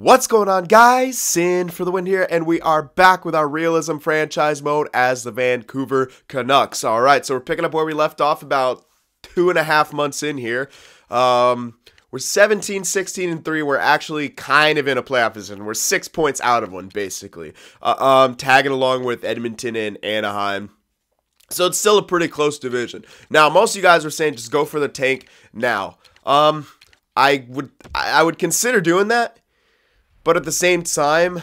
What's going on, guys? Cyn for the win here, and we are back with our realism franchise mode as the Vancouver Canucks. Alright, so we're picking up where we left off about 2.5 months in here. We're 17, 16, and 3. We're actually kind of in a playoff position. We're 6 points out of one, basically. Tagging along with Edmonton and Anaheim. So it's still a pretty close division. Now, most of you guys were saying just go for the tank now. I would consider doing that. But at the same time,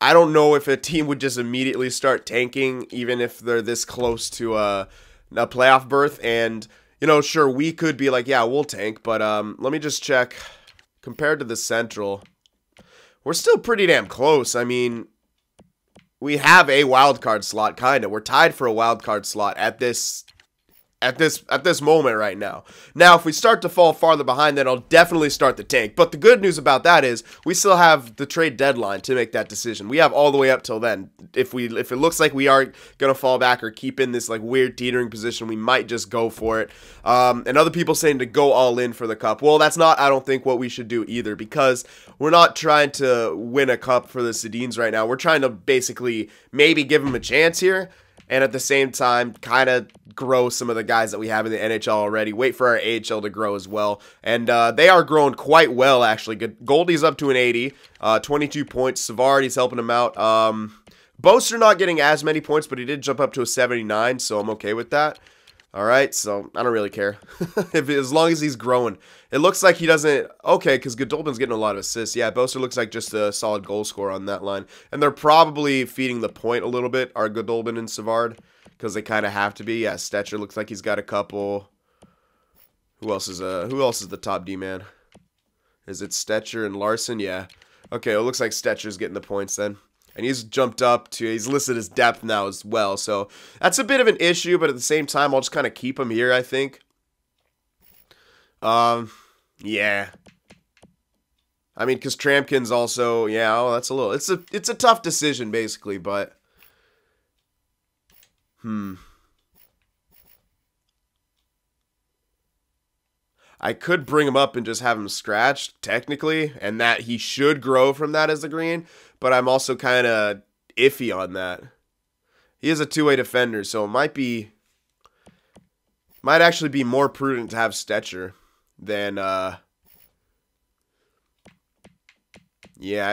I don't know if a team would just immediately start tanking, even if they're this close to a playoff berth. And, you know, sure, we could be like, yeah, we'll tank. But let me just check. Compared to the Central, we're still pretty damn close. I mean, we have a wild card slot, kind of. We're tied for a wild card slot at this moment right now. Now, if we start to fall farther behind, then I'll definitely start the tank. But the good news about that is we still have the trade deadline to make that decision. We have all the way up till then. If it looks like we are gonna fall back or keep in this like weird teetering position, we might just go for it. And other people saying to go all in for the cup. Well, that's not, I don't think, what we should do either, because we're not trying to win a cup for the Sedins right now. We're trying to basically maybe give them a chance here, and at the same time, kind of grow some of the guys that we have in the NHL already. Wait for our AHL to grow as well. And they are growing quite well, actually. Goldie's up to an 80, 22 points. Savard's helping him out. Boaster not getting as many points, but he did jump up to a 79, so I'm okay with that. All right, so I don't really care. As long as he's growing. It looks like he doesn't... Okay, because Godolphin's getting a lot of assists. Yeah, Boaster looks like just a solid goal scorer on that line. And they're probably feeding the point a little bit, our Godolphin and Savard, because they kind of have to be. Yeah, Stetcher looks like he's got a couple. Who else is the top D man? Is it Stetcher and Larson? Yeah. Okay, it looks like Stetcher's getting the points then. And he's jumped up to, he's listed as depth now as well. So that's a bit of an issue, but at the same time, I'll just kind of keep him here, I think. Yeah. I mean, because Trampkin's also, yeah, oh, that's a little, it's a tough decision, basically, but. I could bring him up and just have him scratched, technically, and that he should grow from that as a green, but I'm also kind of iffy on that. He is a two-way defender, so it might actually be more prudent to have Stetcher than, yeah,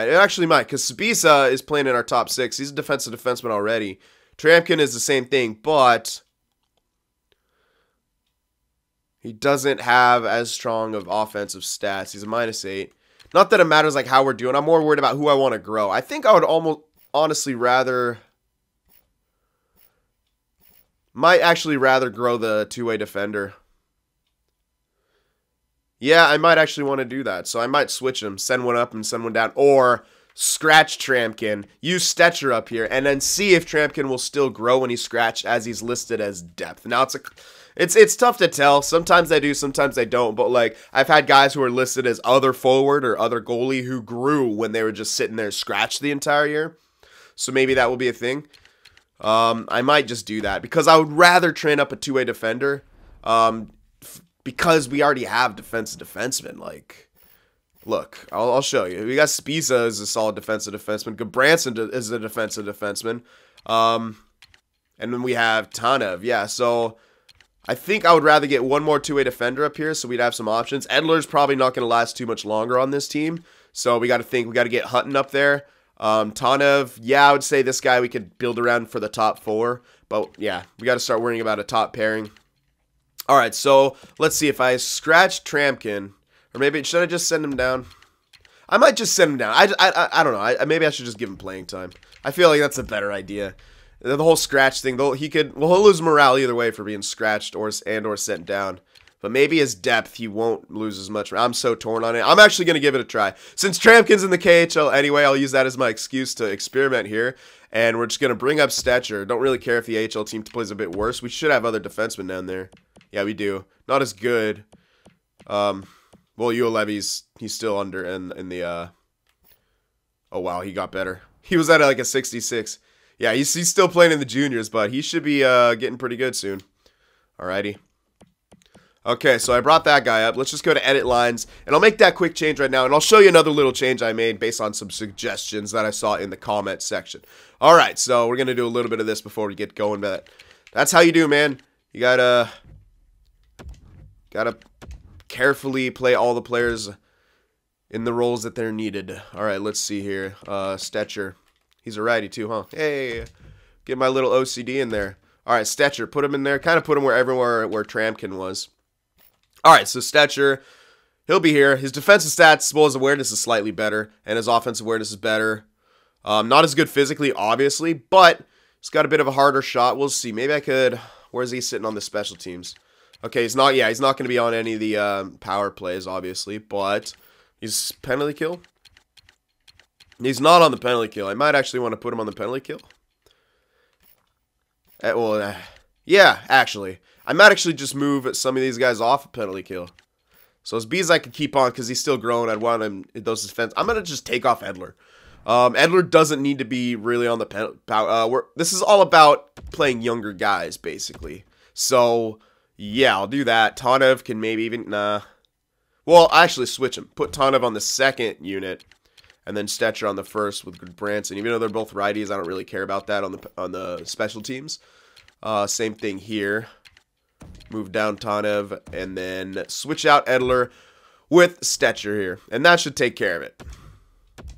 it actually might, because Sabisa is playing in our top 6. He's a defensive defenseman already. Trampkin is the same thing, but he doesn't have as strong of offensive stats. He's a -8. Not that it matters like how we're doing. I'm more worried about who I want to grow. I think I would honestly might actually rather grow the two-way defender. Yeah, I might actually want to do that. So I might switch him, send one up and send one down, or scratch Trampkin, use Stetcher up here, and then see if Trampkin will still grow when he's scratched as he's listed as depth. Now it's tough to tell. Sometimes I do, sometimes I don't. But like I've had guys who are listed as other forward or other goalie who grew when they were just sitting there scratched the entire year. So maybe that will be a thing. I might just do that because I would rather train up a two-way defender. Because we already have defensive defensemen. Like, look, I'll show you. We got Spiza as a solid defensive defenseman. Gabranson is a defensive defenseman. And then we have Tanev. Yeah, so I think I would rather get one more two-way defender up here so we'd have some options. Edler's probably not going to last too much longer on this team. So we got to think. We got to get Hutton up there. Tanev, yeah, I would say this guy we could build around for the top 4. But, yeah, we got to start worrying about a top pairing. All right, so let's see if I scratch Trampkin, or maybe should I just send him down? I might just send him down. I don't know. Maybe I should just give him playing time. I feel like that's a better idea. The whole scratch thing, though, he'll lose morale either way for being scratched or sent down. But maybe his depth, he won't lose as much. I'm so torn on it. I'm actually going to give it a try. Since Trampkin's in the KHL anyway, I'll use that as my excuse to experiment here. And we're just going to bring up Stetcher. Don't really care if the AHL team plays a bit worse. We should have other defensemen down there. Yeah, we do. Not as good. Well, Ulevi's, he's still under in the, oh, wow, he got better. He was at like a 66. Yeah, he's still playing in the juniors, but he should be getting pretty good soon. Alrighty. Okay, so I brought that guy up. Let's just go to edit lines, and I'll make that quick change right now, and I'll show you another little change I made based on some suggestions that I saw in the comment section. All right, so we're going to do a little bit of this before we get going, but that's how you do, man. You gotta carefully play all the players in the roles that they're needed. All right, let's see here. Stetcher. He's a righty too, huh? Hey, get my little OCD in there. All right, Stetcher, put him in there. Kind of put him where Tramkin was. All right, so Stetcher, he'll be here. His defensive stats, well, his awareness is slightly better, and his offensive awareness is better. Not as good physically, obviously, but he's got a bit of a harder shot. We'll see. Maybe I could... Where's he sitting on the special teams? Okay, he's not... Yeah, he's not going to be on any of the power plays, obviously, but he's penalty kill. He's not on the penalty kill. I might actually want to put him on the penalty kill. Yeah, actually. I might actually just move some of these guys off of penalty kill. So as B's I could keep on because he's still growing. I'd want him in those defense. I'm going to just take off Edler. Edler doesn't need to be really on the penalty. This is all about playing younger guys, basically. So, yeah, I'll do that. Tanev can maybe even... Nah. Well, I actually switch him. Put Tanev on the second unit. And then Stetcher on the first with Branson. Even though they're both righties, I don't really care about that on the special teams. Same thing here. Move down Tanev, and then switch out Edler with Stetcher here. And that should take care of it.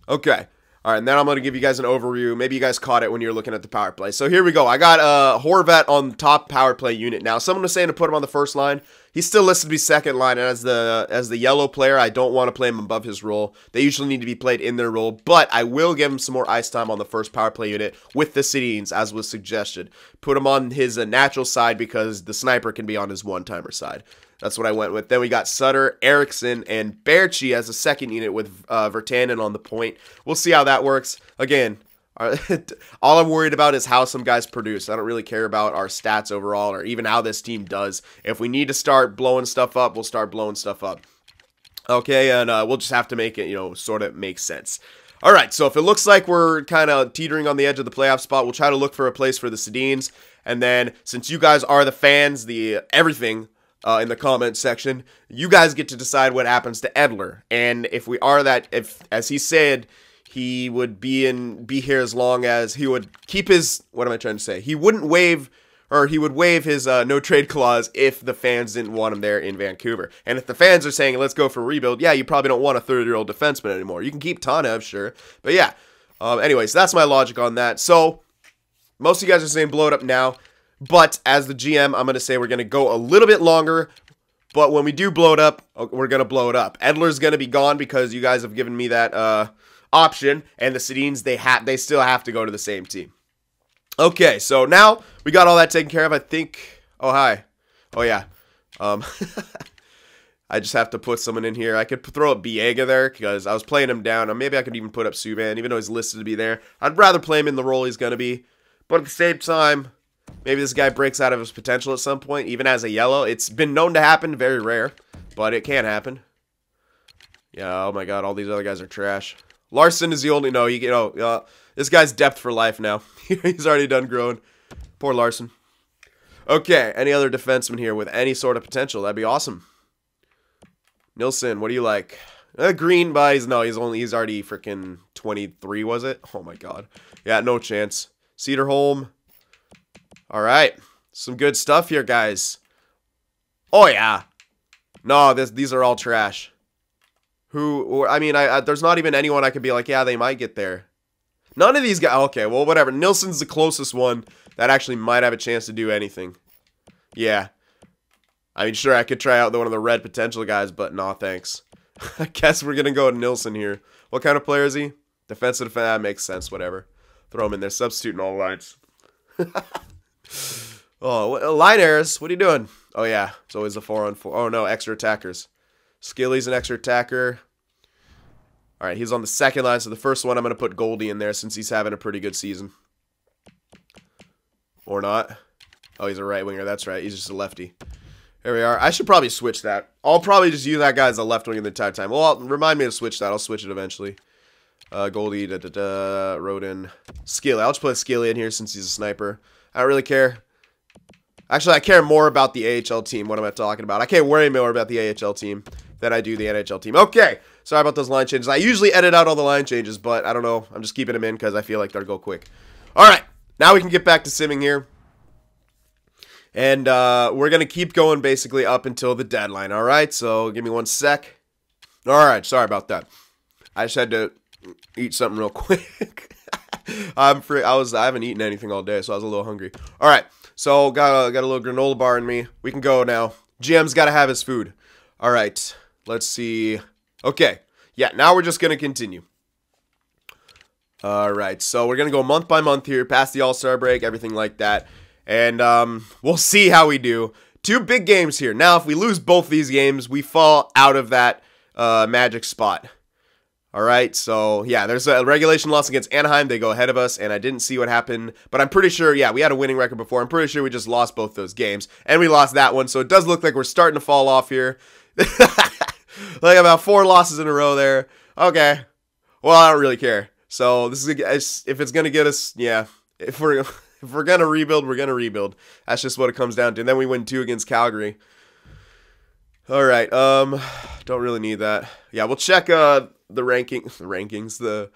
Okay. All right, and then I'm going to give you guys an overview. Maybe you guys caught it when you were looking at the power play. So here we go. I got Horvat on the top power play unit now. Someone was saying to put him on the first line. He's still listed to be second line, and as the yellow player, I don't want to play him above his role. They usually need to be played in their role, but I will give him some more ice time on the first power play unit with the Sedins, as was suggested. Put him on his natural side because the sniper can be on his one-timer side. That's what I went with. Then we got Sutter, Eriksson, and Berchi as a second unit with Virtanen on the point. We'll see how that works. Again, all I'm worried about is how some guys produce. I don't really care about our stats overall or even how this team does. If we need to start blowing stuff up, we'll start blowing stuff up. Okay, and we'll just have to make it, sort of make sense. All right, so if it looks like we're kind of teetering on the edge of the playoff spot, we'll try to look for a place for the Sedins. And then, since you guys are the fans, the everything... in the comment section, you guys get to decide what happens to Edler. And if we are that, as he said, he would be here as long as he would keep his, what am I trying to say? He wouldn't waive, or he would waive his no trade clause if the fans didn't want him there in Vancouver. And if the fans are saying, let's go for a rebuild, yeah, you probably don't want a 30-year-old defenseman anymore. You can keep Tanev, sure. But yeah, anyways, that's my logic on that. So, most of you guys are saying blow it up now. But as the GM, I'm going to say we're going to go a little bit longer. But when we do blow it up, we're going to blow it up. Edler's going to be gone because you guys have given me that option. And the Sedins, they still have to go to the same team. Okay, so now we got all that taken care of. I think... Oh, hi. Oh, yeah. I just have to put someone in here. I could throw up Biega there because I was playing him down. Or maybe I could even put up Subban, even though he's listed to be there. I'd rather play him in the role he's going to be. But at the same time... Maybe this guy breaks out of his potential at some point, even as a yellow. It's been known to happen, very rare, but it can happen. Yeah, oh my god, all these other guys are trash. Larson is the only, this guy's depth for life now. He's already done growing. Poor Larson. Okay, any other defenseman here with any sort of potential? That'd be awesome. Nilsson, what do you like? Green buys, no, he's already freaking 23, was it? Oh my god. Yeah, no chance. Cedarholm. All right, some good stuff here, guys. Oh yeah, no, these are all trash. There's not even anyone I could be like, yeah, they might get there. None of these guys. Okay, well, whatever. Nilsson's the closest one that actually might have a chance to do anything. Yeah, I mean, sure, I could try out one of the red potential guys, but no, thanks. I guess we're gonna go with Nilsson here. What kind of player is he? Defensive. That makes sense. Whatever. Throw him in there. Substitute in all lines. Oh, line errors. What are you doing? Oh, yeah. It's always a 4-on-4. Oh, no. Extra attackers. Skilly's an extra attacker. All right. He's on the second line. So the first one, I'm going to put Goldie in there since he's having a pretty good season. Or not. Oh, he's a right winger. That's right. He's just a lefty. There we are. I should probably switch that. I'll probably just use that guy as a left winger the entire time. Well, remind me to switch that. I'll switch it eventually. Goldie, Rodin, Skilly. I'll just put Skilly in here since he's a sniper. I don't really care. Actually, I care more about the AHL team. What am I talking about? I can't worry more about the AHL team than I do the NHL team. Okay, sorry about those line changes. I usually edit out all the line changes, but I don't know. I'm just keeping them in because I feel like they'll go quick. All right, now we can get back to simming here. And we're going to keep going basically up until the deadline, all right? So give me 1 sec. All right, sorry about that. I just had to eat something real quick. I haven't eaten anything all day, so I was a little hungry. All right. So, got a little granola bar in me. We can go now. GM's got to have his food. All right. Let's see. Okay. Yeah, now we're just going to continue. All right. So, we're going to go month by month here, past the All-Star break, everything like that. And we'll see how we do. 2 big games here. Now, if we lose both these games, we fall out of that magic spot. All right, so, yeah, there's a regulation loss against Anaheim. They go ahead of us, and I didn't see what happened. But I'm pretty sure, yeah, we had a winning record before. I'm pretty sure we just lost both those games. And we lost that one, so it does look like we're starting to fall off here. Like about 4 losses in a row there. Okay. Well, I don't really care. So, this is if it's going to get us, yeah, if we're going to rebuild, we're going to rebuild. That's just what it comes down to. And then we win 2 against Calgary. All right, don't really need that. Yeah, we'll check the rankings,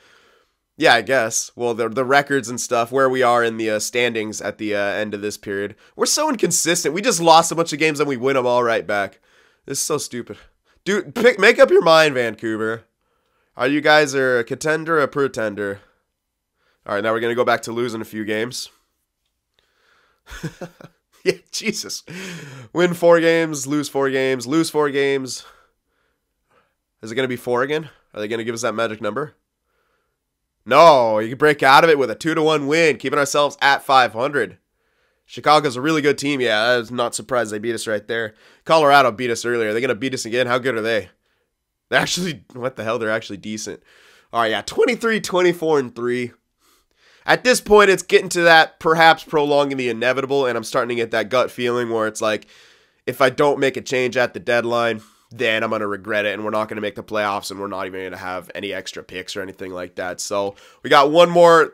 yeah, I guess. Well, the records and stuff, where we are in the standings at the end of this period. We're so inconsistent. We just lost a bunch of games and we win them all right back. This is so stupid. Dude, make up your mind, Vancouver. Are you guys a contender or a pretender? All right, now we're going to go back to losing a few games. Yeah, Jesus. Win 4 games, lose 4 games, lose 4 games. Is it going to be 4 again? Are they going to give us that magic number? No, you can break out of it with a 2-1 win, keeping ourselves at 500. Chicago's a really good team. Yeah, I was not surprised they beat us right there. Colorado beat us earlier. Are they going to beat us again? How good are they? They're actually, what the hell? They're actually decent. All right, yeah, 23, 24, and 3. At this point, it's getting to that perhaps prolonging the inevitable, and I'm starting to get that gut feeling where it's like, if I don't make a change at the deadline, then I'm going to regret it, and we're not going to make the playoffs, and we're not even going to have any extra picks or anything like that. So we got one more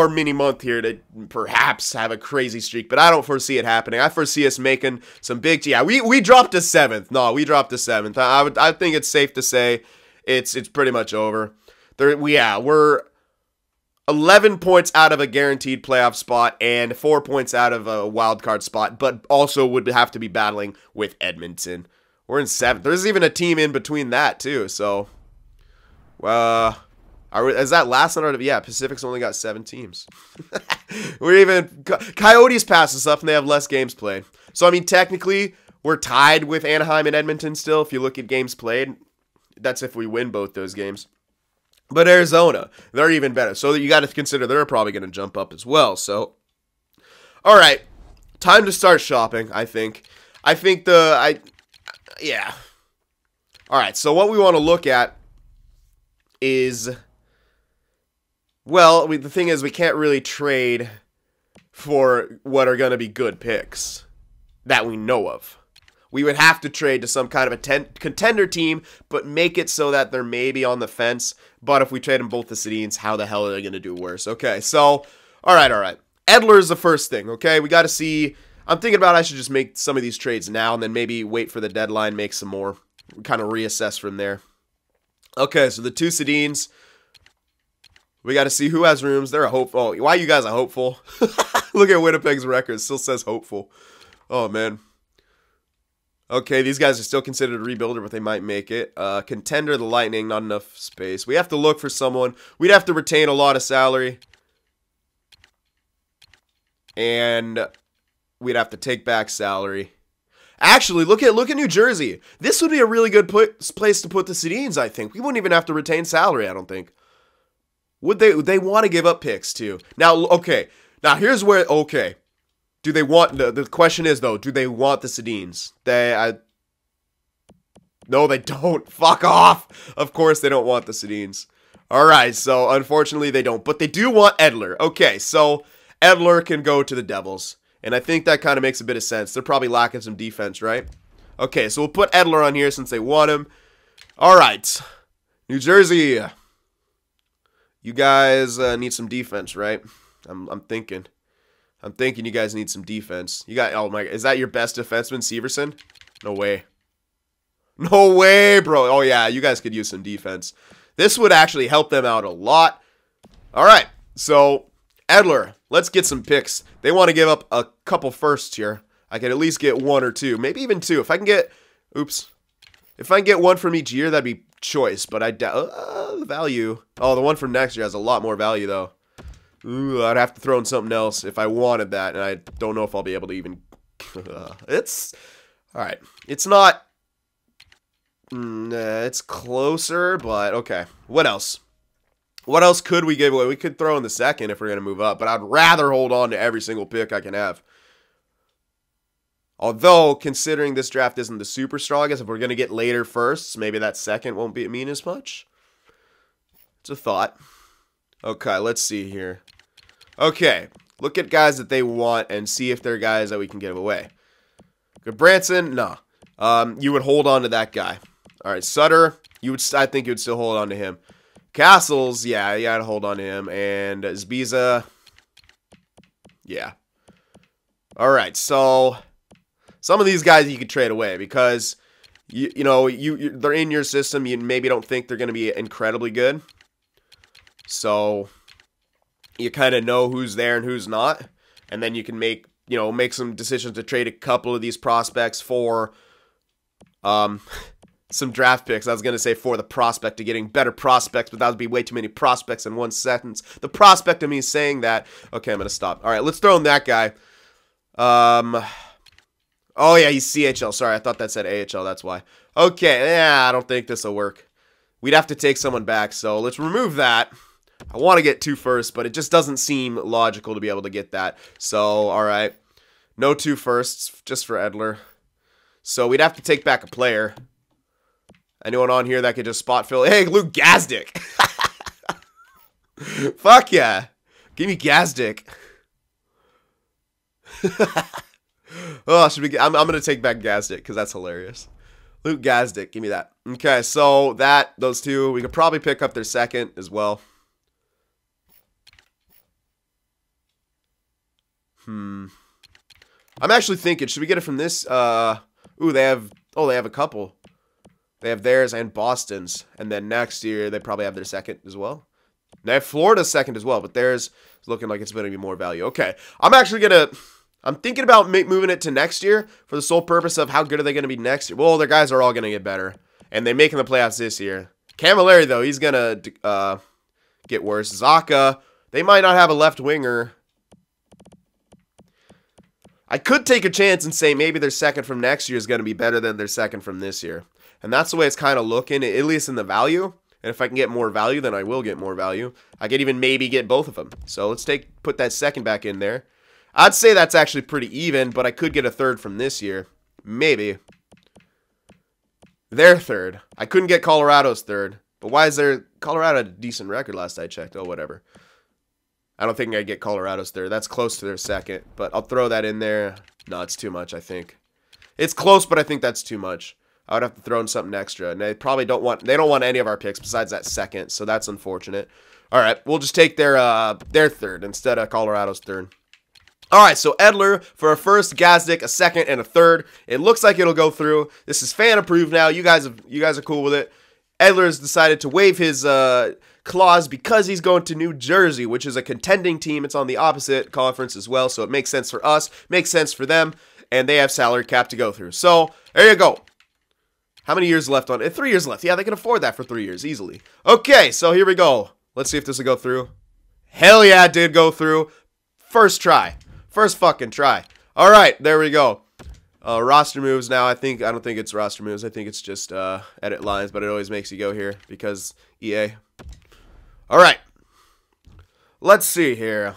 mini month here to perhaps have a crazy streak, but I don't foresee it happening. I foresee us making some big, yeah, we dropped to 7th. No, we dropped to 7th. I think it's safe to say it's pretty much over. We're 11 points out of a guaranteed playoff spot and 4 points out of a wild card spot, but also would have to be battling with Edmonton. We're in 7th. There's even a team in between that too. So, is that last one? Yeah, Pacific's only got 7 teams. Coyotes pass us up and they have less games played. So I mean, technically, we're tied with Anaheim and Edmonton still. If you look at games played, that's if we win both those games. But Arizona, they're even better. So you got to consider they're probably going to jump up as well. So, all right, time to start shopping, I think. Yeah. All right, so what we want to look at is, well, the thing is we can't really trade for what are going to be good picks that we know of. We would have to trade to some kind of a contender team, but make it so that they're maybe on the fence. But if we trade them both to Sedins, how the hell are they going to do worse? Okay, so, all right. Edler is the first thing, okay? We got to see. I'm thinking about I should just make some of these trades now and then maybe wait for the deadline, make some more, kind of reassess from there. Okay, so the 2 Sedins. We got to see who has rooms. They're a hopeful. Oh, why you guys are hopeful? Look at Winnipeg's record. It still says hopeful. Oh, man. Okay, these guys are still considered a rebuilder, but they might make it. Contender, the Lightning, not enough space. We have to look for someone. We'd have to retain a lot of salary. And we'd have to take back salary. Actually, look at New Jersey. This would be a really good place to put the Sedins, I think. We wouldn't even have to retain salary, I don't think. Would they want to give up picks, too? Now, okay. Now, here's where, okay. Do they want, the question is, though, do they want the Sedins? No, they don't. Fuck off. Of course they don't want the Sedins. All right, so unfortunately they don't. But they do want Edler. Okay, so Edler can go to the Devils. And I think that kind of makes a bit of sense. They're probably lacking some defense, right? Okay, so we'll put Edler on here since they want him. All right. New Jersey. You guys need some defense, right? I'm thinking. I'm thinking you guys need some defense. You got, oh my, is that your best defenseman, Severson? No way. No way, bro. Oh yeah, you guys could use some defense. This would actually help them out a lot. All right, so Edler, let's get some picks. They want to give up a couple firsts here. I could at least get 1 or 2, maybe even 2. If I can get, oops. If I can get 1 from each year, that'd be choice, but I doubt, the value. Oh, the one from next year has a lot more value, though. Ooh, I'd have to throw in something else if I wanted that, and I don't know if I'll be able to even, it's, all right. It's not, it's closer, but okay. What else? What else could we give away? We could throw in the second if we're going to move up, but I'd rather hold on to every single pick I can have. Although, considering this draft isn't the super strongest, if we're going to get later firsts, maybe that second won't mean as much. It's a thought. Okay, let's see here. Okay, look at guys that they want and see if they're guys that we can give away. Good Branson, no. You would hold on to that guy. All right, Sutter, I think you would still hold on to him. Castles, yeah, you gotta hold on to him. And Zbiza, yeah. All right, so some of these guys you could trade away because you know they're in your system. You maybe don't think they're gonna be incredibly good, so you kind of know who's there and who's not, and then you can make some decisions to trade a couple of these prospects for some draft picks. I was going to say for the prospect of getting better prospects, but that would be way too many prospects in one sentence. The prospect of me saying that. Okay, I'm going to stop. All right, let's throw in that guy. Oh, yeah, he's CHL. Sorry, I thought that said AHL. That's why. Okay, yeah, I don't think this will work. We'd have to take someone back, so let's remove that. I want to get 2 firsts, but it just doesn't seem logical to be able to get that. So, all right. No 2 firsts, just for Edler. So we'd have to take back a player. Anyone on here that could just spot fill? Hey, Luke Gazdick. Fuck yeah. Give me Gazdick. Oh, I'm going to take back Gazdick because that's hilarious. Luke Gazdick, give me that. Okay, so those 2, we could probably pick up their second as well. I'm actually thinking, should we get it from this? Ooh, they have a couple. They have theirs and Boston's. And then next year, they probably have their second as well. They have Florida's second as well, but theirs is looking like it's going to be more value. Okay, I'm thinking about moving it to next year for the sole purpose of how good are they going to be next year. Well, their guys are all going to get better, and they're making the playoffs this year. Camilleri, though, he's going to get worse. Zaka, they might not have a left winger. I could take a chance and say maybe their second from next year is going to be better than their second from this year. And that's the way it's kind of looking, at least in the value. And if I can get more value, then I will get more value. I could even maybe get both of them. So let's put that second back in there. I'd say that's actually pretty even, but I could get a third from this year. Maybe. Their third. I couldn't get Colorado's third. But why is Colorado had a decent record last I checked? Oh, whatever. I don't think I'd get Colorado's third. That's close to their second. But I'll throw that in there. No, it's too much, I think. It's close, but I think that's too much. I would have to throw in something extra. And they probably don't want any of our picks besides that second. So that's unfortunate. All right, we'll just take their third instead of Colorado's third. All right, so Edler for a first, Gazdick a second, and a third. It looks like it'll go through. This is fan approved now. You guys are cool with it. Edler has decided to waive his clause because he's going to New Jersey, which is a contending team. It's on the opposite conference as well, so it makes sense for us, makes sense for them, and they have salary cap to go through. So there you go. How many years left on it? 3 years left. Yeah, they can afford that for 3 years easily. Okay, so here we go. Let's see if this will go through. Hell yeah, it did go through. First try. First fucking try. All right, there we go. Roster moves now. I don't think it's roster moves. I think it's just edit lines, but it always makes you go here because EA. All right. Let's see here.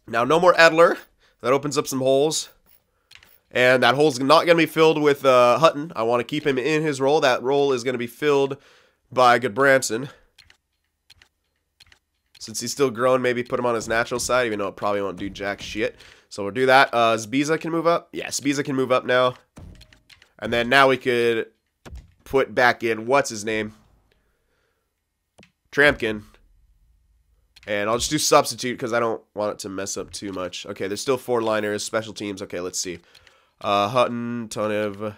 Now, no more Edler. That opens up some holes. And that hole's not going to be filled with Hutton. I want to keep him in his role. That role is going to be filled by Goodbranson. Since he's still growing, maybe put him on his natural side, even though it probably won't do jack shit. So we'll do that. Zbiza can move up. Yeah, Zbiza can move up now. And then now we could put back in, what's his name? Trampkin. And I'll just do substitute because I don't want it to mess up too much. Okay, there's still 4 liners, special teams. Okay, let's see. Hutton, Tonev,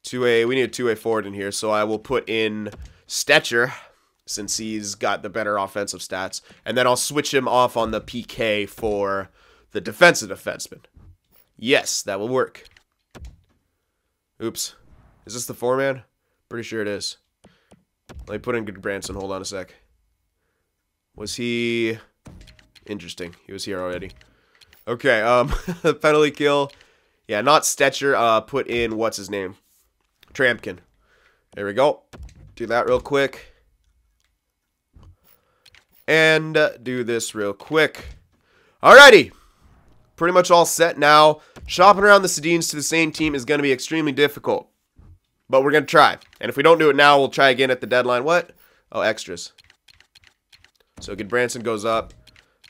2A. We need a 2A forward in here, so I will put in Stetcher since he's got the better offensive stats. And then I'll switch him off on the PK for the defensive defenseman. Yes, that will work. Oops. Is this the 4-man? Pretty sure it is. Let me put in good Branson. Hold on a sec. Was he... Interesting. He was here already. Okay, penalty kill. Yeah, not Stetcher. Put in, what's his name? Trampkin. There we go. Do that real quick. And do this real quick. Alrighty. Pretty much all set now. Shopping around the Sedins to the same team is going to be extremely difficult. But we're going to try. And if we don't do it now, we'll try again at the deadline. What? Oh, extras. So good Branson goes up.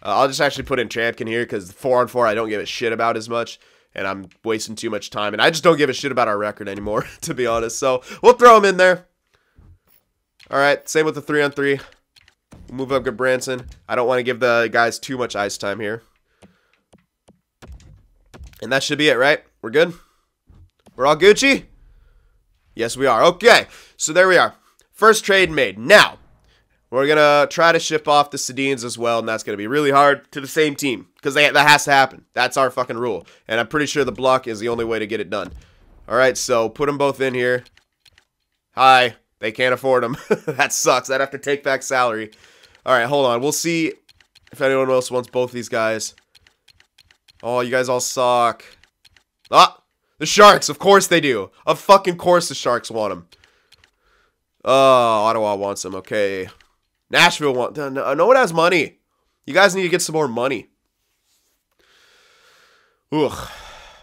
I'll just actually put in Trampkin here because 4-on-4 I don't give a shit about as much. And I'm wasting too much time. And I just don't give a shit about our record anymore, to be honest. So we'll throw him in there. Alright, same with the 3-on-3. We'll move up good Branson. I don't want to give the guys too much ice time here. And that should be it, right? We're good? We're all Gucci? Yes, we are. Okay, so there we are. First trade made. Now, we're going to try to ship off the Sedins as well, and that's going to be really hard to the same team. Because that has to happen. That's our fucking rule. And I'm pretty sure the block is the only way to get it done. Alright, so put them both in here. Hi. They can't afford them. That sucks. I'd have to take back salary. Alright, hold on. We'll see if anyone else wants both these guys. Oh, you guys all suck. Ah! The Sharks! Of course they do. Of fucking course the Sharks want them. Oh, Ottawa wants them. Okay. Nashville wants... No one has money. You guys need to get some more money. Ugh.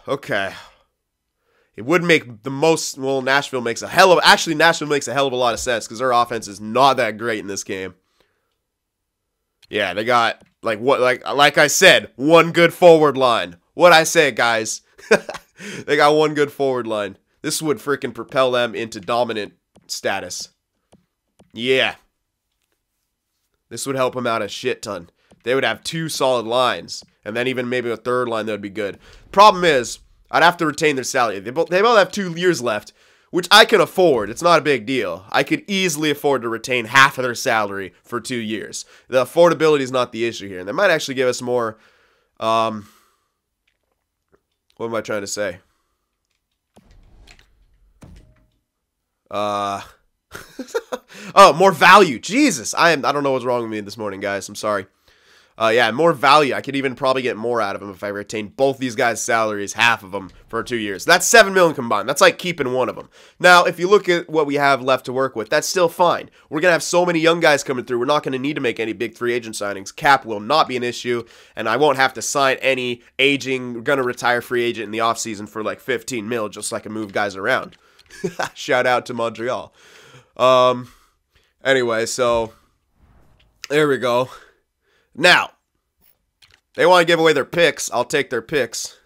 Okay. It would make the most... Well, Nashville makes a hell of... Actually, Nashville makes a hell of a lot of sense because their offense is not that great in this game. Yeah, they got... Like I said, one good forward line. What'd I say, guys? They got one good forward line. This would freaking propel them into dominant status. Yeah. This would help them out a shit ton. They would have 2 solid lines. And then even maybe a 3rd line that would be good. Problem is, I'd have to retain their salary. They both have 2 years left, which I can afford. It's not a big deal. I could easily afford to retain half of their salary for 2 years. The affordability is not the issue here. And they might actually give us more... What am I trying to say? Oh, more value. Jesus, I don't know what's wrong with me this morning, guys. I'm sorry. Yeah, more value. I could even probably get more out of them if I retain both these guys' salaries, half of them, for 2 years. That's $7 million combined. That's like keeping one of them. Now, if you look at what we have left to work with, that's still fine. We're going to have so many young guys coming through. We're not going to need to make any big free agent signings. Cap will not be an issue, and I won't have to sign any aging, we're going to retire free agent in the offseason for like 15 mil just so I can move guys around. Shout out to Montreal. Anyway, so there we go. Now, they want to give away their picks. I'll take their picks.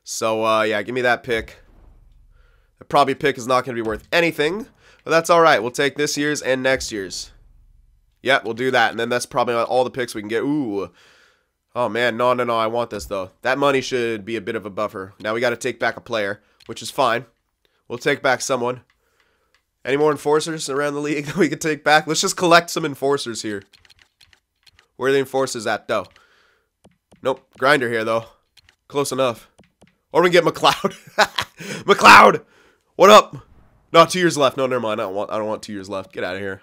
So, yeah, give me that pick. The probably pick is not going to be worth anything, but that's all right. We'll take this year's and next year's. Yeah, we'll do that, and then that's probably all the picks we can get. Ooh. Oh, man, no, I want this, though. That money should be a bit of a buffer. Now we got to take back a player, which is fine. We'll take back someone. Any more enforcers around the league that we could take back? Let's just collect some enforcers here. Where are the enforcers at, though? Nope. Grinder here, though. Close enough. Or we get McLeod. McLeod! What up? No, 2 years left. No, never mind. I don't want 2 years left. Get out of here.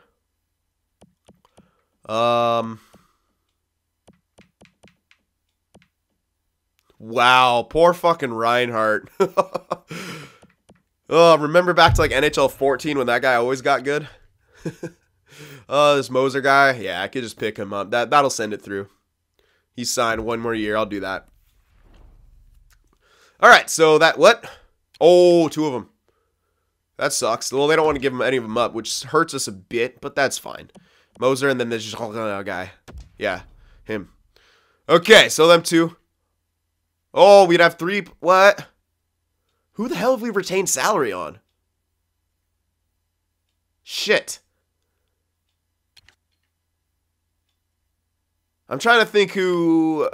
Wow. Poor fucking Reinhardt. Oh, remember back to like NHL 14 when that guy always got good? Oh, this Moser guy. Yeah, I could just pick him up. That'll send it through. He's signed 1 more year. I'll do that. All right, so that what? Oh, 2 of them. That sucks. Well, they don't want to give any of them up, which hurts us a bit, but that's fine. Moser and then there's just guy. Yeah, him. Okay, so them 2. Oh, we'd have 3. What? Who the hell have we retained salary on? Shit. I'm trying to think who...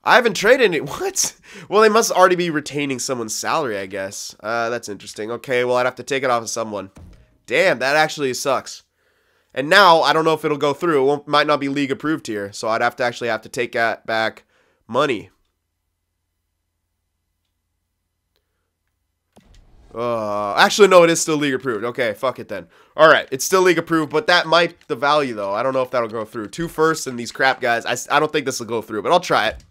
I haven't traded any... What? Well, they must already be retaining someone's salary, I guess. That's interesting. Okay, well, I'd have to take it off of someone. Damn, that actually sucks. And now, I don't know if it'll go through. It might not be league approved here. So I'd have to take back money. Actually, no, it is still league approved. Okay, fuck it then. All right, it's still league approved, but that might the value though. I don't know if that'll go through. 2 firsts and these crap guys. I don't think this will go through, but I'll try it.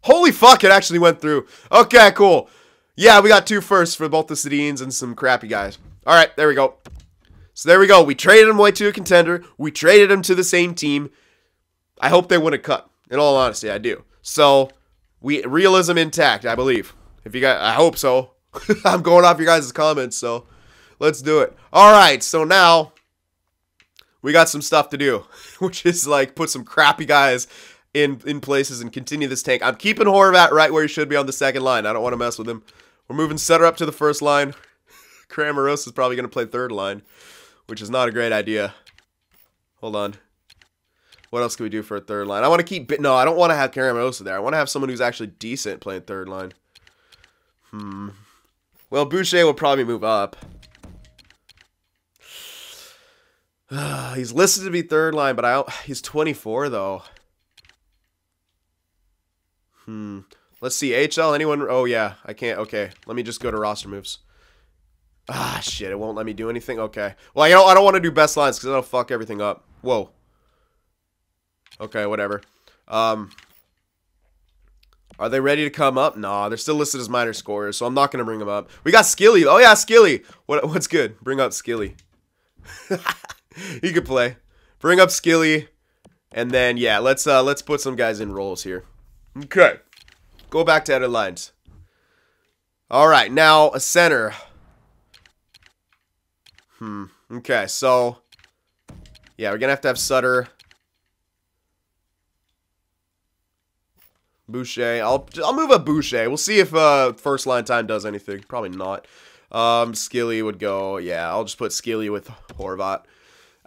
Holy fuck, it actually went through. Okay, cool. Yeah, we got 2 firsts for both the Sedins and some crappy guys. All right, there we go. So there we go. We traded him away to a contender. We traded him to the same team. I hope they win a cup. In all honesty, I do. So realism intact, I believe. If you guys, I hope so. I'm going off your guys' comments, so let's do it. All right, so now we got some stuff to do, which is like put some crappy guys in places and continue this tank. I'm keeping Horvat right where he should be on the second line. I don't want to mess with him. We're moving Sutter up to the first line. Cramaros is probably going to play third line, which is not a great idea. Hold on. What else can we do for a third line? I want to keep... No, I don't want to have Cramarosa there. I want to have someone who's actually decent playing third line. Well, Boucher will probably move up. He's listed to be third line, but he's 24, though. Let's see. HL, anyone? Oh, yeah. I can't. Okay. Let me just go to roster moves. Ah, shit. It won't let me do anything. Okay. Well, I don't want to do best lines because that'll fuck everything up. Whoa. Okay, whatever. Are they ready to come up? Nah, they're still listed as minor scorers, so I'm not going to bring them up. We got Skilly. Oh, yeah, Skilly. What's good? Bring up Skilly. He could play. Bring up Skilly. And then, yeah, let's put some guys in roles here. Okay. Go back to edit lines. All right, now a center. Okay, so, yeah, we're going to have Sutter. Boucher. I'll move up Boucher. We'll see if first line time does anything. Probably not. Skilly would go. Yeah, I'll just put Skilly with Horvat,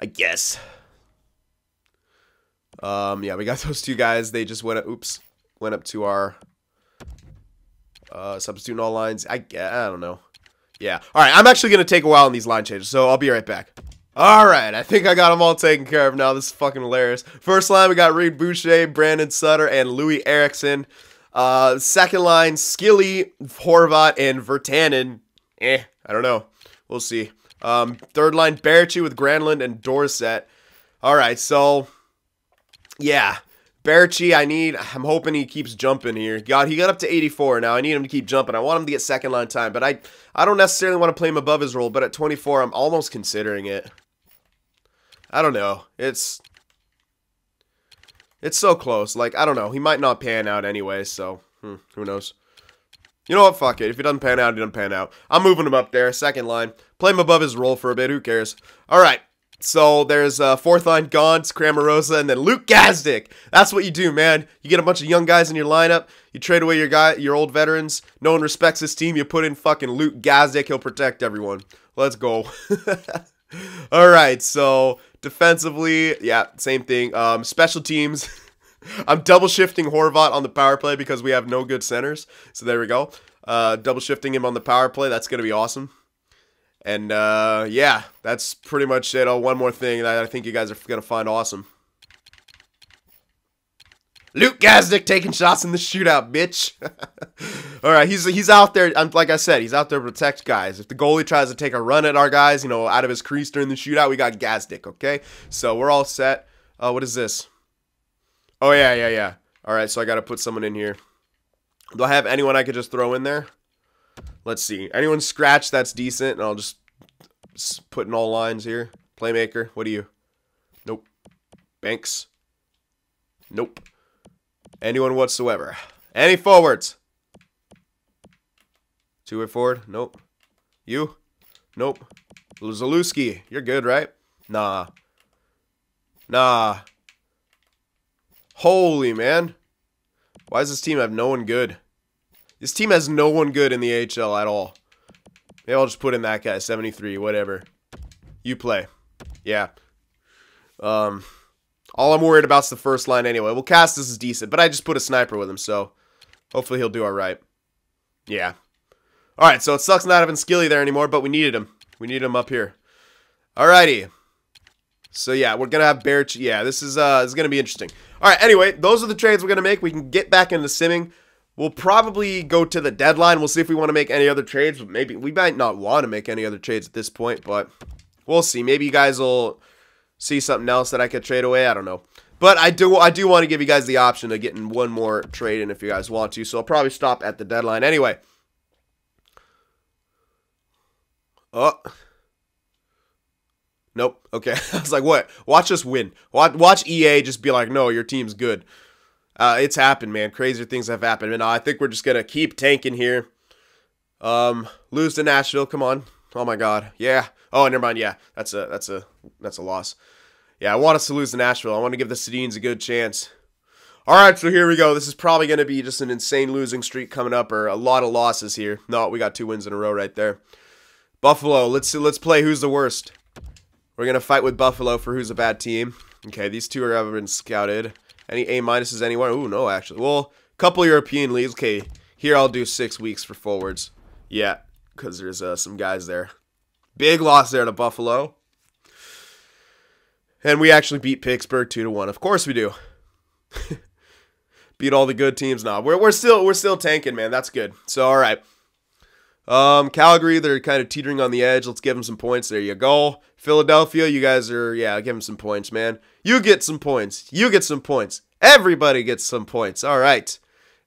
I guess. Yeah, we got those 2 guys. They just went up to our substituting all lines. I don't know. Yeah. All right, I'm actually going to take a while on these line changes, so I'll be right back. All right, I think I got them all taken care of now. This is fucking hilarious. First line, we got Reed Boucher, Brandon Sutter, and Louis Eriksson. Second line, Skilly, Horvat, and Virtanen. I don't know. We'll see. Third line, Barachi with Granlund and Dorsett. All right, so, yeah. Barachi, I'm hoping he keeps jumping here. He got up to 84 now. I need him to keep jumping. I want him to get second line time, but I don't necessarily want to play him above his role, but at 24, I'm almost considering it. I don't know. It's so close. Like, I don't know. He might not pan out anyway, so who knows. You know what? Fuck it. If he doesn't pan out, he doesn't pan out. I'm moving him up there. Second line. Play him above his role for a bit. Who cares? All right. So there's fourth line, Gauntz, Cramarosa, and then Luke Gazdic. That's what you do, man. You get a bunch of young guys in your lineup. You trade away your old veterans. No one respects this team. You put in fucking Luke Gazdic. He'll protect everyone. Let's go. All right, so defensively, yeah, same thing. Special teams, I'm double shifting Horvat on the power play because we have no good centers. So there we go. Double shifting him on the power play. That's going to be awesome. And yeah, that's pretty much it. Oh, one more thing that I think you guys are going to find awesome. Luke Gazdic taking shots in the shootout, bitch. All right, he's out there. Like I said, he's out there to protect guys. If the goalie tries to take a run at our guys, you know, out of his crease during the shootout, we got Gazdic, okay? So we're all set. What is this? Oh, yeah. All right, so I got to put someone in here. Do I have anyone I could just throw in there? Let's see. Anyone scratch that's decent, and I'll just put in all lines here. Playmaker, what are you? Nope. Banks? Nope. Anyone whatsoever. Any forwards? Two-way forward? Nope. You? Nope. Zalewski, you're good, right? Nah. Holy, man. Why does this team have no one good? This team has no one good in the AHL at all. Maybe I'll just put in that guy, 73, whatever. You play. Yeah. All I'm worried about is the first line anyway. Well, Castus is decent, but I just put a sniper with him, so hopefully he'll do all right. Yeah. All right, so it sucks not having Skilly there anymore, but we needed him. We needed him up here. Alrighty. So yeah, we're gonna have Bear. Yeah, this is gonna be interesting. All right. Anyway, those are the trades we're gonna make. We can get back into simming. We'll probably go to the deadline. We'll see if we want to make any other trades. But maybe we might not want to make any other trades at this point, but we'll see. Maybe you guys will see something else that I could trade away. I don't know. But I do want to give you guys the option of getting one more trade in if you guys want to. So I'll probably stop at the deadline anyway. Oh. Nope. Okay. I was like, what? Watch us win. Watch EA just be like, no, your team's good. It's happened, man. Crazier things have happened. And I think we're just going to keep tanking here. Lose to Nashville. Come on. Oh, my God. Yeah. Oh, never mind. Yeah. That's a loss. Yeah, I want us to lose to Nashville. I want to give the Sedins a good chance. All right, so here we go. This is probably going to be just an insane losing streak coming up, or a lot of losses here. No, we got 2 wins in a row right there. Buffalo. Let's play who's the worst. We're going to fight with Buffalo for who's a bad team. Okay, these two have been scouted. Any A-minuses anywhere? Ooh, no, actually. Well, a couple European leagues. Okay, here I'll do 6 weeks for forwards. Yeah, because there's some guys there. Big loss there to Buffalo. And we actually beat Pittsburgh 2-1. Of course we do. Beat all the good teams. Nah, we're still tanking, man. That's good. So, all right. Calgary, they're kind of teetering on the edge. Let's give them some points. There you go. Philadelphia, you guys are, yeah, give them some points, man. You get some points. You get some points. Everybody gets some points. All right.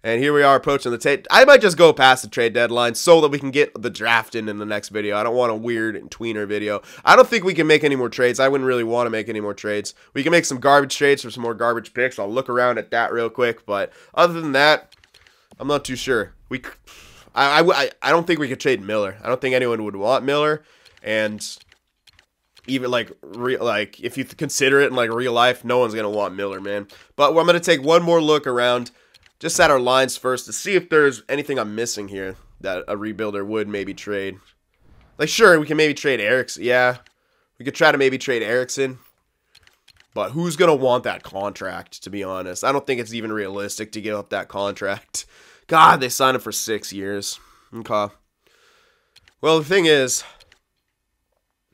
And here we are approaching the trade. I might just go past the trade deadline so that we can get the draft in the next video. I don't want a weird tweener video. I don't think we can make any more trades. I wouldn't really want to make any more trades. We can make some garbage trades for some more garbage picks. I'll look around at that real quick. But other than that, I'm not too sure. I don't think we could trade Miller. I don't think anyone would want Miller. And even like if you consider it in like real life, no one's gonna want Miller, man. But I'm gonna take one more look around, just at our lines first, to see if there's anything I'm missing here that a rebuilder would maybe trade. Like, sure, we can maybe trade Eriksson. Yeah, we could try to maybe trade Eriksson. But who's gonna want that contract? To be honest, I don't think it's even realistic to give up that contract. God, they signed him for 6 years. Okay. Well, the thing is,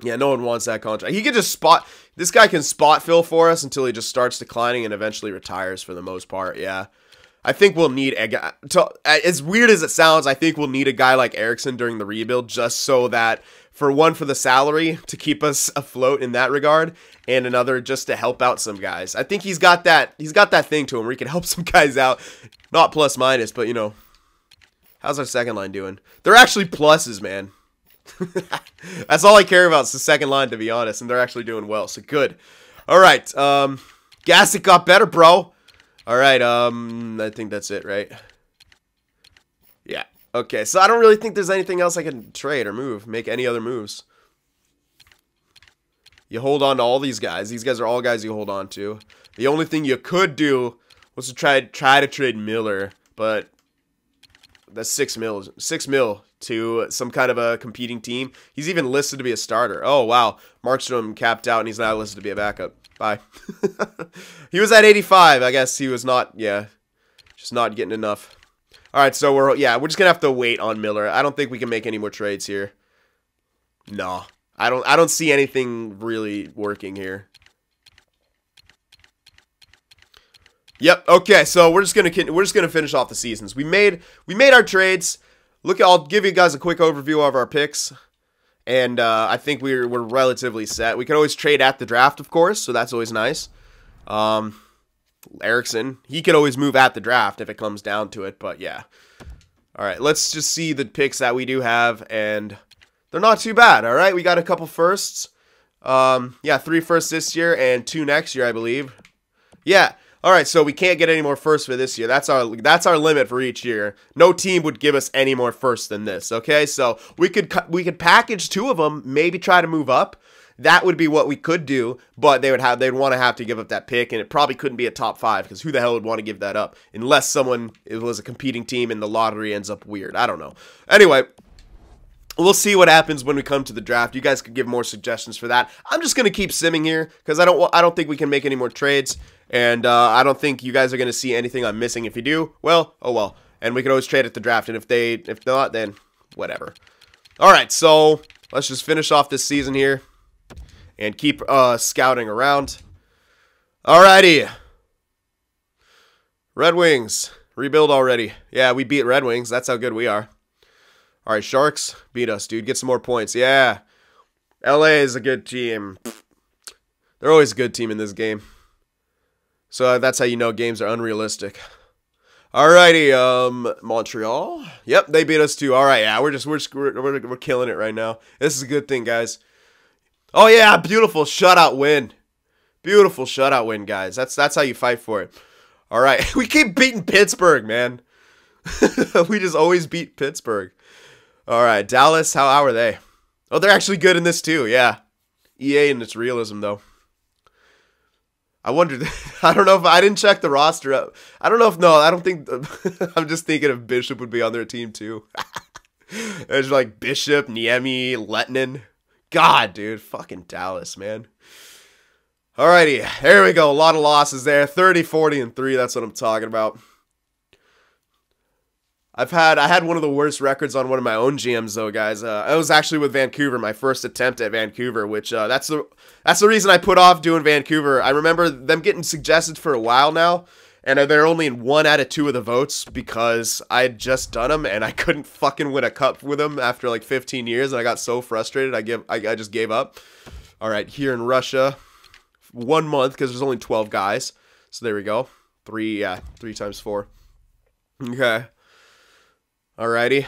yeah, no one wants that contract. He could just spot. This guy can spot fill for us until he just starts declining and eventually retires for the most part. Yeah. I think we'll need a guy. As weird as it sounds, I think we'll need a guy like Eriksson during the rebuild, just so that for the salary to keep us afloat in that regard, and another just to help out some guys. I think he's got that thing to him where he can help some guys out. Not plus minus, but you know. How's our second line doing? They're actually pluses, man. That's all I care about is the second line, to be honest, and they're actually doing well, so good. All right, Gassick got better, bro. All right, I think that's it, right? Yeah. Okay, so I don't really think there's anything else I can trade or make any other moves. You hold on to all these guys. These guys are all guys you hold on to. The only thing you could do was to try to trade Miller, but that's 6 mil to some kind of a competing team. He's even listed to be a starter. Oh, wow. Markstrom capped out, and he's now listed to be a backup. Bye. He was at 85. I guess he was not, yeah, just not getting enough. All right, so we're just going to have to wait on Miller. I don't think we can make any more trades here. No. I don't see anything really working here. Yep. Okay. So we're just gonna finish off the seasons. We made our trades. I'll give you guys a quick overview of our picks, and I think we're relatively set. We can always trade at the draft, of course, so that's always nice. Eriksson, he could always move at the draft if it comes down to it. But yeah. All right. Let's just see the picks that we do have, and they're not too bad. All right. We got a couple firsts. Yeah, 3 firsts this year and 2 next year, I believe. Yeah. All right, so we can't get any more firsts for this year. That's our limit for each year. No team would give us any more firsts than this. Okay, so we could package 2 of them, maybe try to move up. That would be what we could do, but they'd want to have to give up that pick, and it probably couldn't be a top 5 because who the hell would want to give that up unless it was a competing team and the lottery ends up weird. I don't know. Anyway, We'll see what happens when we come to the draft. You guys could give more suggestions for that. I'm just gonna keep simming here because I don't think we can make any more trades, and I don't think you guys are gonna see anything I'm missing. If you do, well, oh well. And we can always trade at the draft, and if not, then whatever. All right, so let's just finish off this season here and keep scouting around. Alrighty, Red Wings rebuild already. Yeah, we beat Red Wings. That's how good we are. All right, Sharks, beat us, dude. Get some more points. Yeah. LA is a good team. They're always a good team in this game. So that's how you know games are unrealistic. Alrighty, Montreal. Yep, they beat us too. All right, yeah, we're killing it right now. This is a good thing, guys. Oh yeah, beautiful shutout win. Beautiful shutout win, guys. That's how you fight for it. All right, we keep beating Pittsburgh, man. We just always beat Pittsburgh. All right, Dallas, how are they? Oh, they're actually good in this too, yeah. EA and its realism, though. I wondered, I don't know if, I didn't check the roster up. I don't know if, no, I don't think, I'm just thinking if Bishop would be on their team too. There's like Bishop, Niemi, Lettinen. God, dude, fucking Dallas, man. Alrighty, there we go. A lot of losses there. 30, 40, and 3, that's what I'm talking about. I had one of the worst records on one of my own GMs though, guys. I was actually with Vancouver, my first attempt at Vancouver, which that's the reason I put off doing Vancouver. I remember them getting suggested for a while now, and they're only in 1 out of 2 of the votes because I had just done them and I couldn't fucking win a cup with them after like 15 years, and I got so frustrated I just gave up. All right, here in Russia, 1 month because there's only 12 guys, so there we go. 3 times 4. Okay. Alrighty,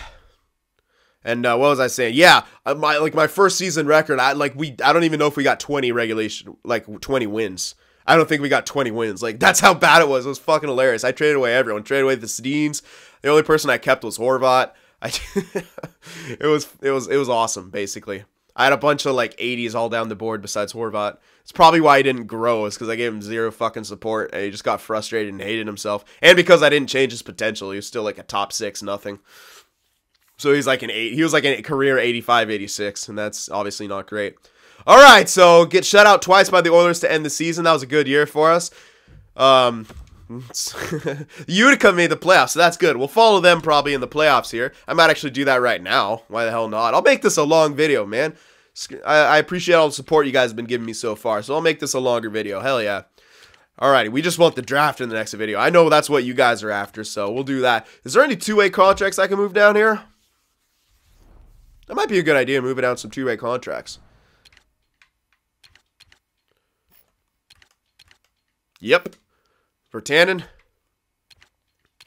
and what was I saying? Yeah, my first season record. I don't even know if we got 20 regulation, like 20 wins. I don't think we got 20 wins. Like that's how bad it was. It was fucking hilarious. I traded away everyone. Traded away the Sedins. The only person I kept was Horvat. It was awesome. Basically, I had a bunch of like 80s all down the board besides Horvat. It's probably why he didn't grow, is because I gave him 0 fucking support, and he just got frustrated and hated himself. And because I didn't change his potential, he was still like a top 6 nothing. So he's like an 8. He was like a career 85, 86, and that's obviously not great. All right, so get shut out twice by the Oilers to end the season. That was a good year for us. Utica made the playoffs, so that's good. We'll follow them probably in the playoffs here. I might actually do that right now. Why the hell not? I'll make this a long video, man. I appreciate all the support you guys have been giving me so far, so I'll make this a longer video. Hell yeah. Alrighty, we just want the draft in the next video. I know that's what you guys are after, so we'll do that. Is there any 2-way contracts I can move down here? That might be a good idea, moving down some 2-way contracts. Yep. Virtanen.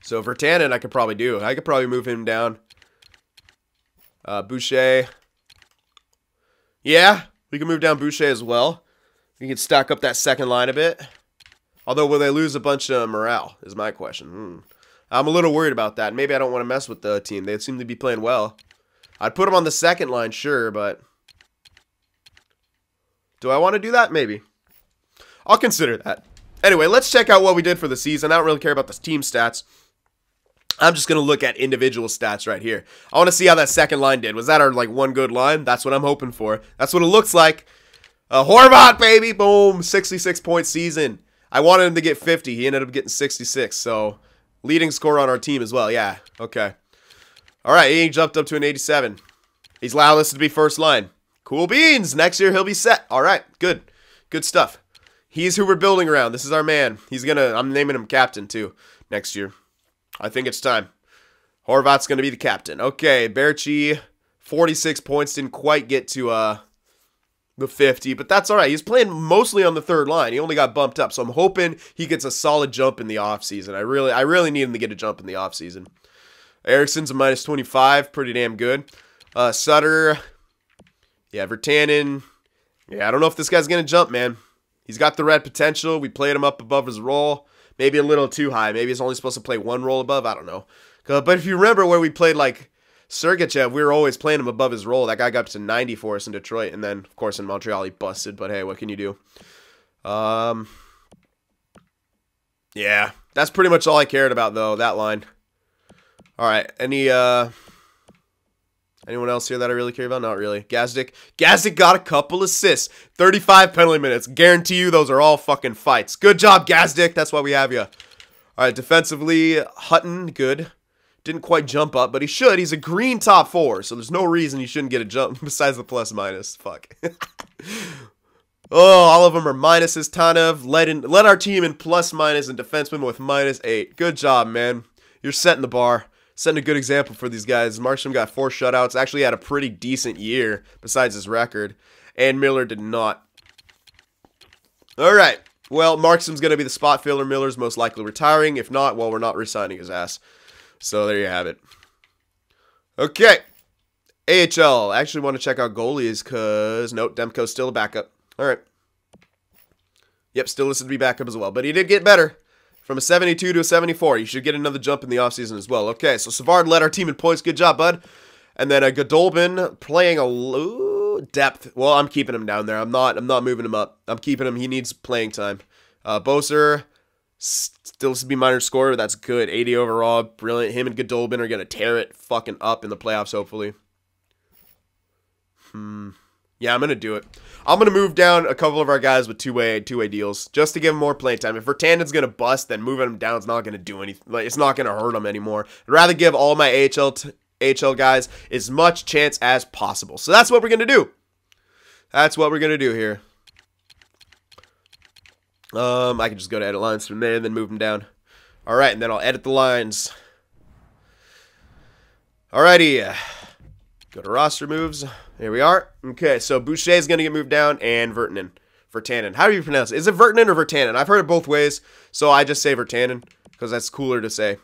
So Virtanen I could probably do. I could probably move him down. Boucher. Yeah, we can move down Boucher as well. We can stack up that second line a bit. Although, will they lose a bunch of morale, is my question. I'm a little worried about that. Maybe I don't want to mess with the team. They seem to be playing well. I'd put them on the second line, sure, but... do I want to do that? Maybe. I'll consider that. Anyway, let's check out what we did for the season. I don't really care about the team stats. I'm just going to look at individual stats right here. I want to see how that second line did. Was that our, like, one good line? That's what I'm hoping for. That's what it looks like. Horvat, baby! Boom! 66-point season. I wanted him to get 50. He ended up getting 66. So, leading scorer on our team as well. Yeah, okay. All right, he jumped up to an 87. He's allowed us to be first line. Cool beans! Next year, he'll be set. All right, good. Good stuff. He's who we're building around. This is our man. I'm naming him captain, too, next year. I think it's time. Horvat's going to be the captain. Okay, Berchi, 46 points. Didn't quite get to the 50, but that's all right. He's playing mostly on the third line. He only got bumped up, so I'm hoping he gets a solid jump in the offseason. I really need him to get a jump in the offseason. Ericsson's a minus 25. Pretty damn good. Sutter. Yeah, Virtanen. Yeah, I don't know if this guy's going to jump, man. He's got the red potential. We played him up above his role. Maybe a little too high. Maybe he's only supposed to play 1 roll above. I don't know. But if you remember where we played, like, Sergachev, we were always playing him above his role. That guy got up to 90 for us in Detroit. And then, of course, in Montreal, he busted. But, hey, what can you do? Yeah, that's pretty much all I cared about, though, that line. All right, any Anyone else here that I really care about? Not really. Gazdic. Gazdic got a couple assists. 35 penalty minutes. Guarantee you those are all fucking fights. Good job, Gazdic. That's why we have you. All right, defensively, Hutton, good. Didn't quite jump up, but he should. He's a green top 4, so there's no reason he shouldn't get a jump besides the plus minus. Fuck. Oh, all of them are minuses. Tanev led our team in plus minus and defenseman with -8. Good job, man. You're setting the bar. Setting a good example for these guys. Markstrom got 4 shutouts. Actually had a pretty decent year besides his record. And Miller did not. All right. Well, Markstrom's going to be the spot filler. Miller's most likely retiring. If not, well, we're not re-signing his ass. So there you have it. Okay. AHL. I actually want to check out goalies because, nope, Demko's still a backup. All right. Yep, still listed to be backup as well. But he did get better. From a 72 to a 74. You should get another jump in the offseason as well. Okay, so Savard led our team in points. Good job, bud. And then Godolbin playing a low depth. Well, I'm keeping him down there. I'm not moving him up. I'm keeping him. He needs playing time. Boser still to be minor scorer. That's good. 80 overall. Brilliant. Him and Godolbin are going to tear it fucking up in the playoffs, hopefully. Yeah, I'm going to do it. I'm going to move down a couple of our guys with two-way deals just to give them more playing time. If Vertanen's going to bust, then moving him down is not going to do anything. Like, it's not going to hurt him anymore. I'd rather give all my AHL guys as much chance as possible. So that's what we're going to do. That's what we're going to do here. I can just go to edit lines from there and then move them down. All right, and then I'll edit the lines. Alrighty. Go to roster moves. Here we are. Okay, so Boucher is going to get moved down, and Virtanen. How do you pronounce it? Is it Virtanen or Virtanen? I've heard it both ways, so I just say Virtanen, because that's cooler to say.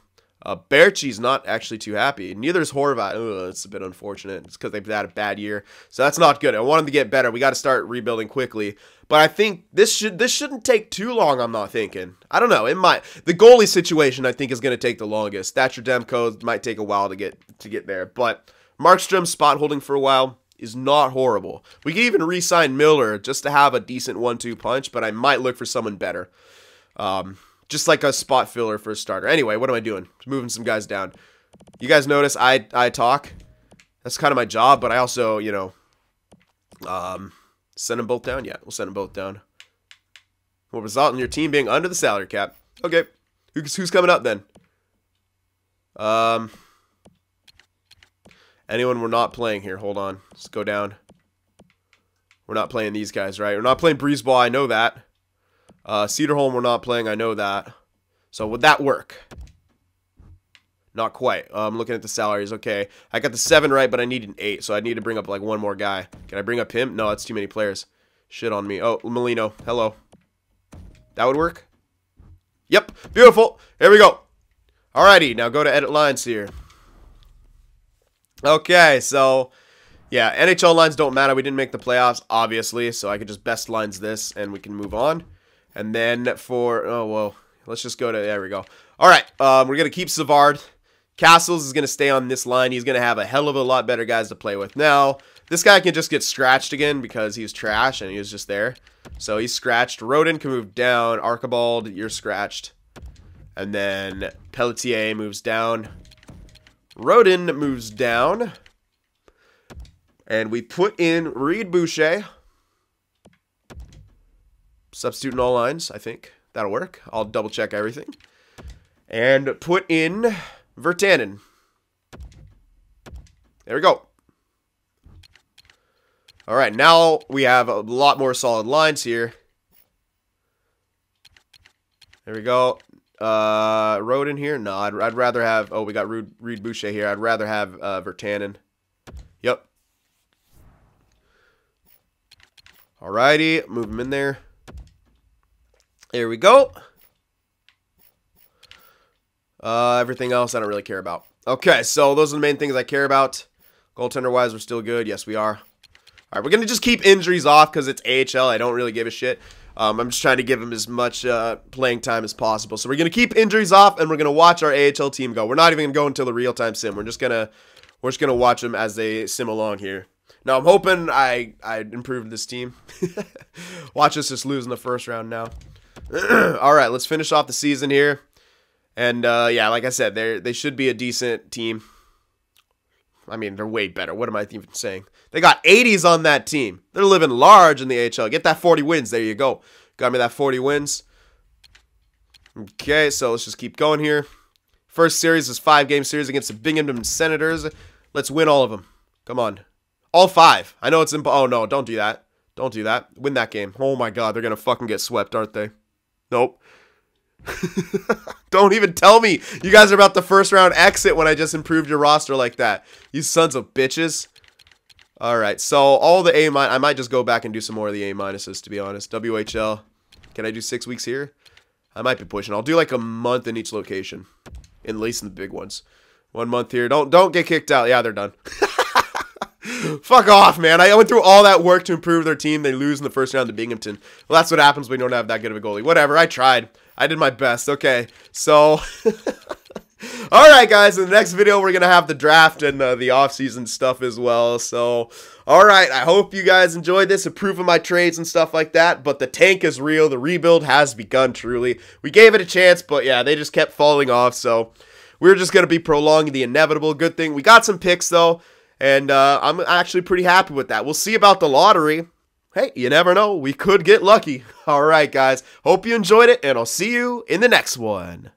Berchi's not actually too happy. Neither is Horvat. Ugh, it's a bit unfortunate. It's because they've had a bad year, so that's not good. I want them to get better. We got to start rebuilding quickly. But I think this shouldn't take too long, I'm not thinking. I don't know. It might. The goalie situation, I think, is going to take the longest. Thatcher Demko might take a while to get there, but Markstrom spot holding for a while is not horrible. We could even re-sign Miller just to have a decent 1-2 punch, but I might look for someone better. Just like a spot filler for a starter. Anyway, what am I doing? Just moving some guys down. You guys notice I talk. That's kind of my job, but I also, you know, send them both down. Yeah, we'll send them both down. Will result in your team being under the salary cap. Okay. Who's coming up then? Anyone we're not playing here? Hold on. Let's go down. We're not playing these guys, right? We're not playing Breezeball. I know that. Cedarholm we're not playing. I know that. So would that work? Not quite. I'm looking at the salaries. Okay. I got the 7 right, but I need an 8. So I need to bring up like one more guy. Can I bring up him? No, that's too many players. Shit on me. Oh, Molino. Hello. That would work? Yep. Beautiful. Here we go. Alrighty. Now go to edit lines here. Okay, so, yeah, NHL lines don't matter. We didn't make the playoffs, obviously, so I could just best lines this, and we can move on. And then for, oh, well, let's just go to, there we go. All right, we're going to keep Savard. Castles is going to stay on this line. He's going to have a hell of a lot better guys to play with. Now, this guy can just get scratched again because he's trash, and he was just there. So he's scratched. Rodin can move down. Archibald, you're scratched. And then Pelletier moves down. Rodin moves down. And we put in Reed Boucher. Substitute in all lines, I think. That'll work. I'll double check everything. And put in Virtanen. There we go. Alright, now we have a lot more solid lines here. There we go. Rodin here? No, I'd rather have... Oh, we got Reed Boucher here. I'd rather have Virtanen. Yep. Alrighty. Move him in there. There we go. Everything else I don't really care about. Okay, so those are the main things I care about. Goaltender-wise, we're still good. Yes, we are. Alright, we're going to just keep injuries off because it's AHL. I don't really give a shit. I'm just trying to give him as much playing time as possible. So we're going to keep injuries off, and we're going to watch our AHL team go. We're not even going to go until the real-time sim. We're just going to watch them as they sim along here. Now, I'm hoping I improved this team. Watch us just lose in the first round now. All right, let's finish off the season here. And, yeah, like I said, they should be a decent team. I mean, they're way better. What am I even saying? They got 80s on that team. They're living large in the AHL. Get that 40 wins. There you go. Got me that 40 wins. Okay, so let's just keep going here. First series is 5-game series against the Binghamton Senators. Let's win all of them. Come on. All 5. I know it's oh, no, don't do that. Don't do that. Win that game. Oh, my God. They're going to fucking get swept, aren't they? Nope. Don't even tell me you guys are about the first round exit when I just improved your roster like that. You sons of bitches. Alright, so all the A-, I might just go back and do some more of the A-minuses, to be honest. WHL. Can I do 6 weeks here? I might be pushing. I'll do like a month in each location. At least in the big ones. 1 month here. Don't get kicked out. Yeah, they're done. Fuck off, man. I went through all that work to improve their team. They lose in the first round to Binghamton. Well, that's what happens when you don't have that good of a goalie. Whatever, I tried. I did my best. Okay, so... Alright, guys, in the next video, we're going to have the draft and the offseason stuff as well. So, alright, I hope you guys enjoyed this, approve of my trades and stuff like that. But the tank is real. The rebuild has begun, truly. We gave it a chance, but yeah, they just kept falling off. So, we're just going to be prolonging the inevitable. Good thing. We got some picks, though. And I'm actually pretty happy with that. We'll see about the lottery. Hey, you never know. We could get lucky. Alright, guys. Hope you enjoyed it, and I'll see you in the next one.